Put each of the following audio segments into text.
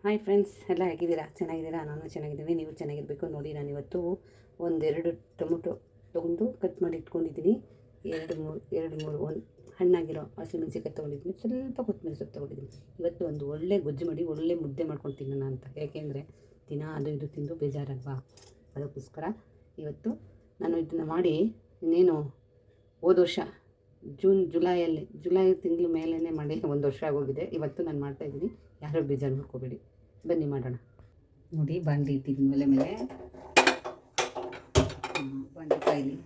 Hi friends, ಎಲ್ಲ ಹೇಗಿದ್ದೀರಾ? ಚೆನ್ನಾಗಿದ್ದೀರಾ? ನಾನು ಚೆನ್ನಾಗಿದ್ದೀನಿ. ನೀವು ಚೆನ್ನಾಗಿರಬೇಕು. ನೋಡಿ, ನಾನಿವತ್ತು ಒಂದೆರಡು ಟೊಮೊಟೊ ತೊಗೊಂಡು ಕಟ್ ಮಾಡಿ ಇಟ್ಕೊಂಡಿದ್ದೀನಿ. ಒಂದು ಹಣ್ಣಾಗಿರೋ ಹಸಿಮೆಣಸಿಕಾಯಿ ತೊಗೊಂಡಿದ್ದೀನಿ. ಸ್ವಲ್ಪ ಕೊತ್ತಂಬರಿ ಸೊಪ್ಪು ತೊಗೊಂಡಿದ್ದೀನಿ. ಇವತ್ತು ಒಂದು ಒಳ್ಳೆ ಗೊಜ್ಜು ಮಾಡಿ ಒಳ್ಳೆ ಮುದ್ದೆ ಮಾಡ್ಕೊಂಡು ತಿನ್ನೋಣ ಅಂತ. ಯಾಕೆಂದರೆ ದಿನ ಅದು ಇದು ತಿಂದು ಬೇಜಾರಲ್ವಾ? ಅದಕ್ಕೋಸ್ಕರ ಇವತ್ತು ನಾನು ಇದನ್ನು ಮಾಡಿ ಇನ್ನೇನು ಹೋದ ವರ್ಷ ಜುಲೈ ತಿಂಗಳ ಮೇಲೇ ಮಾಡಿ 1 ವರ್ಷ ಆಗೋಗಿದೆ. ಇವತ್ತು ನಾನು ಮಾಡ್ತಾಯಿದ್ದೀನಿ. ಯಾರೋ ಬೇಜಾರು ಮಾಡ್ಕೋಬೇಡಿ. ಬನ್ನಿ ಮಾಡೋಣ. ನೋಡಿ, ಬಾಂಡ್ಲಿ ಇಟ್ಟಿದ್ದೀನಿ ಮೇಲೆ ಬಾಂಡ್ಲಿ ಕಾಯಿಲಿ.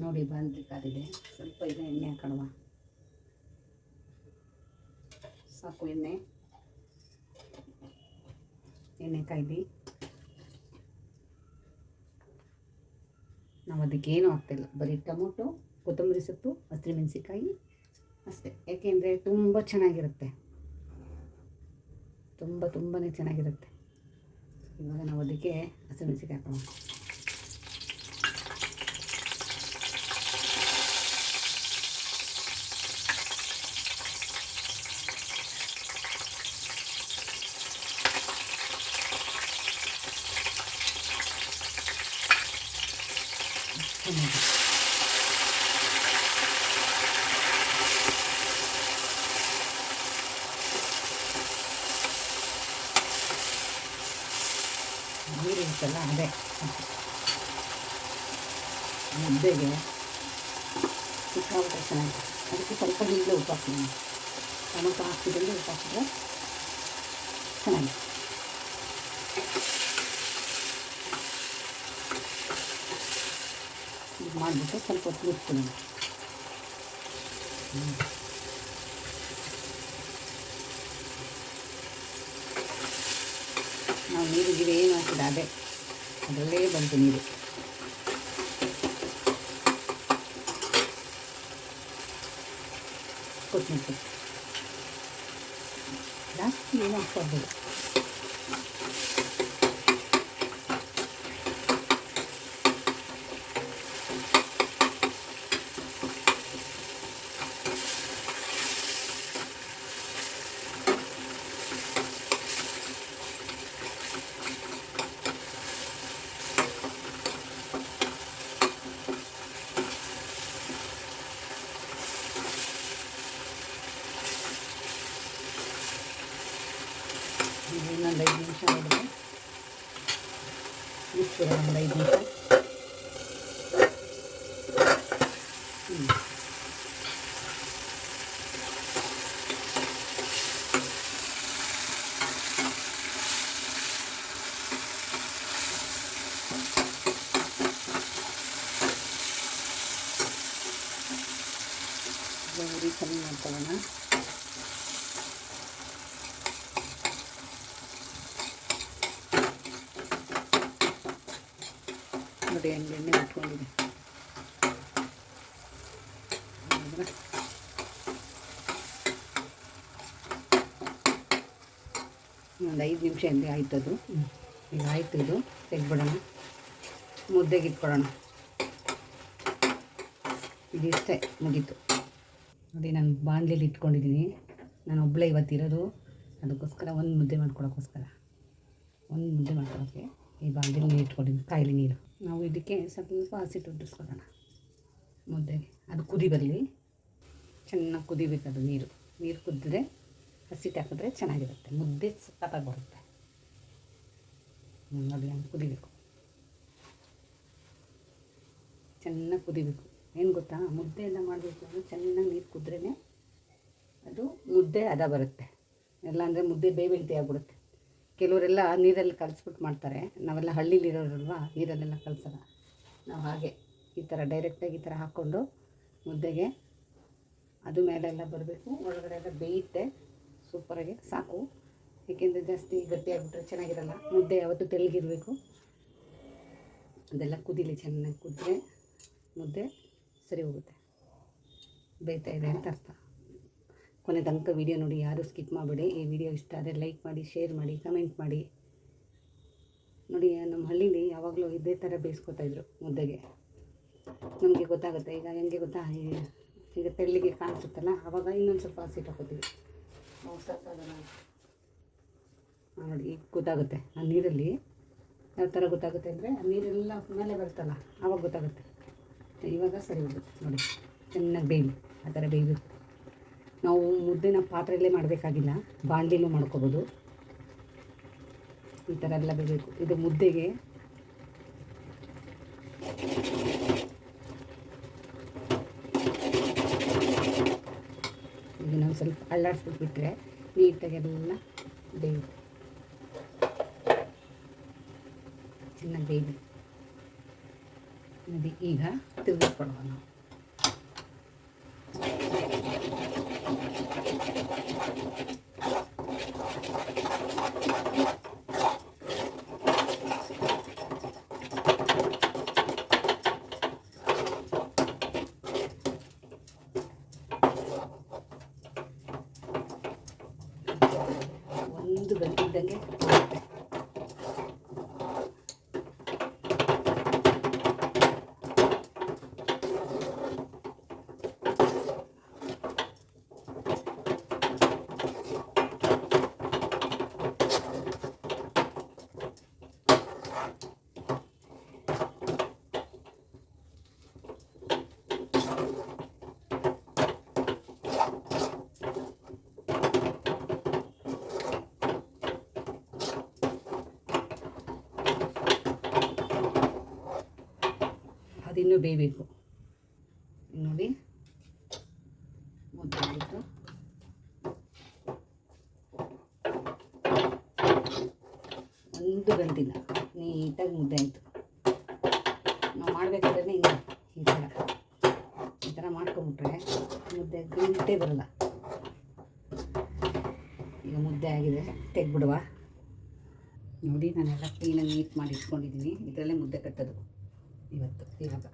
ನೋಡಿ, ಬಾಂಡ್ಲಿ ಕಾದಿದೆ. ಸ್ವಲ್ಪ ಎಣ್ಣೆ ಹಾಕೋಣ. ಸಾಕು ಎಣ್ಣೆ ಕಾಯ್ದು ನಾವು ಅದಕ್ಕೇನು ಆಗ್ತಾಯಿಲ್ಲ. ಬರೀ ಟೊಮೊಟೊ, ಕೊತ್ತಂಬರಿ ಸೊಪ್ಪು, ಹಸಿಮೆಣಸಿಕಾಯಿ ಅಷ್ಟೇ. ಏಕೆಂದರೆ ತುಂಬ ಚೆನ್ನಾಗಿರುತ್ತೆ, ತುಂಬಾ ಚೆನ್ನಾಗಿರುತ್ತೆ. ಇವಾಗ ನಾವು ಅದಕ್ಕೆ ಹಸಿಮೆಣಸಿಕಾಯಿ ಹಾಕೋಣ. ನೀರು ಇರುತ್ತಲ್ಲ, ಅದೇ ಮುದ್ದೆಗೆ ಸಿಕ್ಕಾಬಿಟ್ರೆ ಚೆನ್ನಾಗಿದೆ. ಅದಕ್ಕೆ ಸ್ವಲ್ಪ ನೀರು ಉಪ್ಪು ಹಾಕ್ತೀನಿ. ಟೊಮೊಟೊ ಹಾಕಿದಲ್ಲಿ ಉಪ್ಪು ಹಾಕಿದ್ರೆ ಚೆನ್ನಾಗಿದೆ. ಇದು ಮಾಡಿಬಿಟ್ಟು ಸ್ವಲ್ಪ ಹೊತ್ತು ಮುಚ್ತೀನಿ. ನಾವು ನೀರಿಗೆ ಏನು ಹಾಕಿದ ಅದೇ ಅದರಲ್ಲೇ ಬಂತು ನೀರು. ಕೊತ್ತಂಬರಿ ಜಾಸ್ತಿ ಏನು ಹಾಕ್ಬಾರ್ದು. ಇನ್ನೊಂದು 5 ನಿಮಿಷ ನೋಡಿದ್ರೆ ಇಷ್ಟು ಒಂದು 5 ನಿಮಿಷ. ಉರಿ ಕಮ್ಮಿ ಮಾಡ್ಕೊಳ್ಳೋಣ. ನೋಡಿ, ಎಣ್ಣೆ ಬಿಟ್ಕೊಂಡಿದೆ. ಒಂದು 5 ನಿಮಿಷ ಎಣ್ಣೆ ಆಯ್ತದು. ಈಗ ಆಯಿತು, ಇದು ತೆಗೆದ್ಬಿಡೋಣ. ಮುದ್ದೆಗೆ ಇಟ್ಕೊಳ್ಳೋಣ. ಇದಿಷ್ಟೇ, ಮುಗೀತು. ನೋಡಿ, ನಾನು ಬಾಣಲೆಯಲ್ಲಿ ಇಟ್ಕೊಂಡಿದ್ದೀನಿ. ನಾನು ಒಬ್ಬಳೇ ಇವತ್ತಿರೋದು. ಅದಕ್ಕೋಸ್ಕರ ಒಂದು ಮುದ್ದೆ ಮಾಡ್ಕೊಳೋಕ್ಕೋಸ್ಕರ ಈ ಬಾಣಲೆಯಲ್ಲಿ ನೀರು ಇಟ್ಕೊಂಡಿದ್ದೀನಿ, ಕಾಯಿಲೆ ನೀರು. ನಾವು ಇದಕ್ಕೆ ಸ್ವಲ್ಪ ಹಸಿಟ್ಟು ಉಡ್ಡಿಸ್ಕೊಳ್ಳೋಣ ಮುದ್ದೆಗೆ. ಅದು ಕುದಿ ಬರಲಿ, ಚೆನ್ನಾಗಿ ಕುದಿಬೇಕು. ಅದು ನೀರು ಕುದಿದ್ರೆ ಹಸಿಟ್ಟು ಹಾಕಿದ್ರೆ ಚೆನ್ನಾಗಿರುತ್ತೆ, ಮುದ್ದೆ ಸಖತ್ತಾಗಿ ಬರುತ್ತೆ. ನೋಡಿ, ಹಂಗೆ ಕುದಿಬೇಕು, ಚೆನ್ನಾಗಿ ಕುದಿಬೇಕು. ಏನು ಗೊತ್ತಾ, ಮುದ್ದೆ ಎಲ್ಲ ಮಾಡಬೇಕು ಅಂದರೆ ಚೆನ್ನಾಗಿ ನೀರು ಕುದ್ರೇ ಅದು ಮುದ್ದೆ ಹದ ಬರುತ್ತೆ. ಇಲ್ಲಾಂದರೆ ಮುದ್ದೆ ಬೇಯ್ತಿ ಆಗ್ಬಿಡುತ್ತೆ. ಕೆಲವರೆಲ್ಲ ನೀರಲ್ಲಿ ಕಲಿಸ್ಬಿಟ್ಟು ಮಾಡ್ತಾರೆ. ನಾವೆಲ್ಲ ಹಳ್ಳಿಲಿರೋರಲ್ವ, ನೀರಲ್ಲೆಲ್ಲ ಕಲಿಸಲ್ಲ. ನಾವು ಹಾಗೆ ಈ ಥರ ಡೈರೆಕ್ಟಾಗಿ ಈ ಥರ ಹಾಕ್ಕೊಂಡು ಮುದ್ದೆಗೆ ಅದು ಮೇಲೆಲ್ಲ ಬರಬೇಕು, ಒಳಗಡೆ ಎಲ್ಲ ಬೇಯುತ್ತೆ ಸೂಪರಾಗಿ. ಸಾಕು, ಏಕೆಂದರೆ ಜಾಸ್ತಿ ಗಟ್ಟಿಯಾಗಿಬಿಟ್ರೆ ಚೆನ್ನಾಗಿರಲ್ಲ. ಮುದ್ದೆ ಯಾವತ್ತೂ ತೆಳ್ಳಗಿರಬೇಕು. ಅದೆಲ್ಲ ಕುದೀಲಿ, ಚೆನ್ನಾಗಿ ಕುದ್ರೆ ಮುದ್ದೆ ಸರಿ ಹೋಗುತ್ತೆ, ಬೇಯ್ತಾ ಇದೆ ಅಂತ ಅರ್ಥ. ಕೊನೆ ತನಕ ವೀಡಿಯೋ ನೋಡಿ, ಯಾರೂ ಸ್ಕಿಪ್ ಮಾಡಬೇಡಿ. ಈ ವಿಡಿಯೋ ಇಷ್ಟ ಆದರೆ ಲೈಕ್ ಮಾಡಿ, ಶೇರ್ ಮಾಡಿ, ಕಮೆಂಟ್ ಮಾಡಿ. ನೋಡಿ, ನಮ್ಮ ಹಳ್ಳೀಲಿ ಯಾವಾಗಲೂ ಇದೇ ಥರ ಬೇಯಿಸ್ಕೊತಾಯಿದ್ರು ಮುದ್ದೆಗೆ. ನಮಗೆ ಗೊತ್ತಾಗುತ್ತೆ. ಈಗ ಹೆಂಗೆ ಗೊತ್ತಾ, ಈಗ ತೆಳ್ಳಿಗೆ ಕಾಣಿಸುತ್ತಲ್ಲ, ಆವಾಗ ಇನ್ನೊಂದು ಸ್ವಲ್ಪ ಹಸಿಟ್ಟು ಹಾಕೋತೀವಿ. ನೋಡಿ ಈಗ ಗೊತ್ತಾಗುತ್ತೆ ಆ ನೀರಲ್ಲಿ ಯಾವ ಥರ ಗೊತ್ತಾಗುತ್ತೆ ಅಂದರೆ ಆ ನೀರೆಲ್ಲ ಮೇಲೆ ಬರುತ್ತಲ್ಲ ಆವಾಗ ಗೊತ್ತಾಗುತ್ತೆ. ಇವಾಗ ಸರಿ ಹೋಗುತ್ತೆ ನೋಡಿ, ಚೆನ್ನಾಗಿ ಬೇಯಲಿ. ಆ ಥರ ಬೇಯಬೇಕು. ನಾವು ಮುದ್ದೆನ ಪಾತ್ರೆಯಲ್ಲೇ ಮಾಡಬೇಕಾಗಿಲ್ಲ, ಬಾಣಲಿಲೂ ಮಾಡ್ಕೋಬೋದು. ಈ ಥರ ಎಲ್ಲ ಬೇಯಬೇಕು. ಇದು ಮುದ್ದೆಗೆ ಈಗ ನಾವು ಸ್ವಲ್ಪ ಅಳ್ಳಾಡಿಸ್ಬಿಟ್ಬಿಟ್ರೆ ನೀಟಾಗೆಲ್ಲ ಬೇಯುತ್ತೆ. ಚೆನ್ನಾಗಿ ಬೇಯಲಿ ನೋಡಿ. ಈಗ ತಿರುಗಿಸ್ಕೊಡುವ ನಾವು. ಒಂದು ಗಂಟೆದಂಗೆ ಅದಿನ್ನೂ ಬೇಯಬೇಕು ನೋಡಿ. ಮುದ್ದೆ ಆಯಿತು. ಒಂದು ಗಂಟಿಲ್ಲ, ನೀಟಾಗಿ ಮುದ್ದೆ ಆಯಿತು. ನಾವು ಮಾಡಬೇಕಾದ್ರೆ ಹಿಂಗೆ ಈ ಥರ ಮಾಡ್ಕೊಂಬಿಟ್ರೆ ಮುದ್ದೆ ಗಂಟೆ ಬರಲ್ಲ. ಈಗ ಮುದ್ದೆ ಆಗಿದೆ, ತೆಗ್ಬಿಡುವ. ನೋಡಿ ನಾನೆಲ್ಲ ಕ್ಲೀನಾಗಿ ನೀಟ್ ಮಾಡಿ ಇಟ್ಕೊಂಡಿದ್ದೀನಿ. ಇದರಲ್ಲೇ ಮುದ್ದೆ ಕಟ್ಟೋದು ಇವತ್ತು. ಇವಾಗ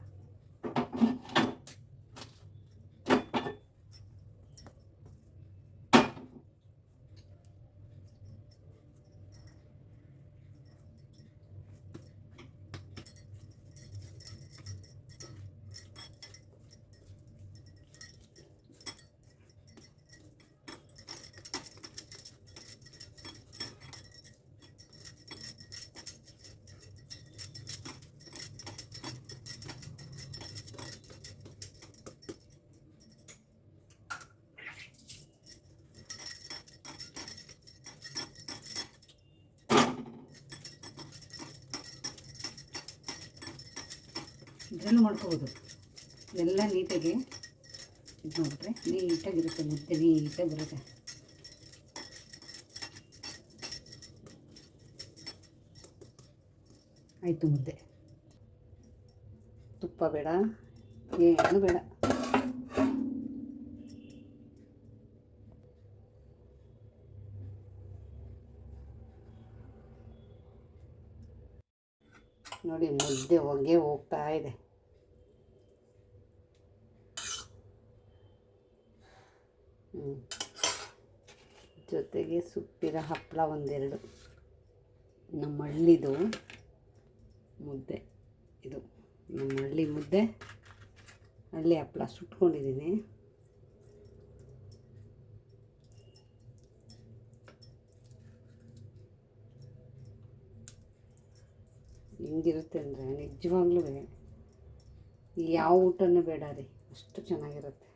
ಇದನ್ನು ಮಾಡ್ಕೋಬೋದು. ಎಲ್ಲ ನೀಟಾಗಿ ಇದು ಮಾಡಿಬಿಟ್ರೆ ನೀಟಾಗಿರುತ್ತೆ ಮುದ್ದೆ, ನೀಟಾಗಿ ಬರುತ್ತೆ. ಆಯಿತು ಮುದ್ದೆ. ತುಪ್ಪ ಬೇಡ, ಏನು ಬೇಡ. ನೋಡಿ ಮುದ್ದೆ ಹೊಗೆ ಹೋಗ್ತಾ ಇದೆ. ಜೊತೆಗೆ ಸುಪ್ಪಿನ ಹಪ್ಪಳ ಒಂದೆರಡು. ನಮ್ಮ ಹಳ್ಳಿದು ಮುದ್ದೆ ಇದು. ನಮ್ಮ ಹಳ್ಳಿ ಮುದ್ದೆ, ಹಳ್ಳಿ ಹಪ್ಪಳ ಸುಟ್ಕೊಂಡಿದ್ದೀನಿ. ಹೆಂಗಿರುತ್ತೆ ಅಂದರೆ ನಿಜವಾಗ್ಲೂ ಯಾವ ಊಟನೂ ಬೇಡ ರೀ, ಅಷ್ಟು ಚೆನ್ನಾಗಿರುತ್ತೆ.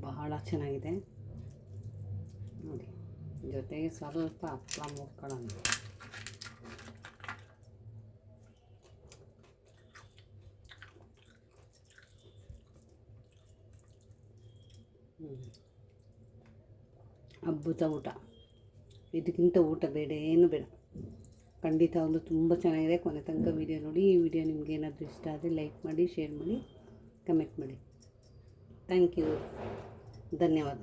ಬಹಳ ಚೆನ್ನಾಗಿದೆ ನೋಡಿ. ಜೊತೆಗೆ ಸ್ವಲ್ಪ ಹಪ್ಪಳ ಮುರ್ಕೊಳ್ಳೋಣ. ಅದ್ಭುತ ಊಟ. ಇದಕ್ಕಿಂತ ಊಟ ಬೇಡ, ಏನು ಬೇಡ. ಖಂಡಿತವಾಗ್ಲೂ ತುಂಬ ಚೆನ್ನಾಗಿದೆ. ಕೊನೆ ತನಕ ವೀಡಿಯೋ ನೋಡಿ. ಈ ವಿಡಿಯೋ ನಿಮ್ಗೆ ಏನಾದರೂ ಇಷ್ಟ ಆದರೆ ಲೈಕ್ ಮಾಡಿ, ಶೇರ್ ಮಾಡಿ, ಕಮೆಂಟ್ ಮಾಡಿ. ಥ್ಯಾಂಕ್ ಯು, ಧನ್ಯವಾದ.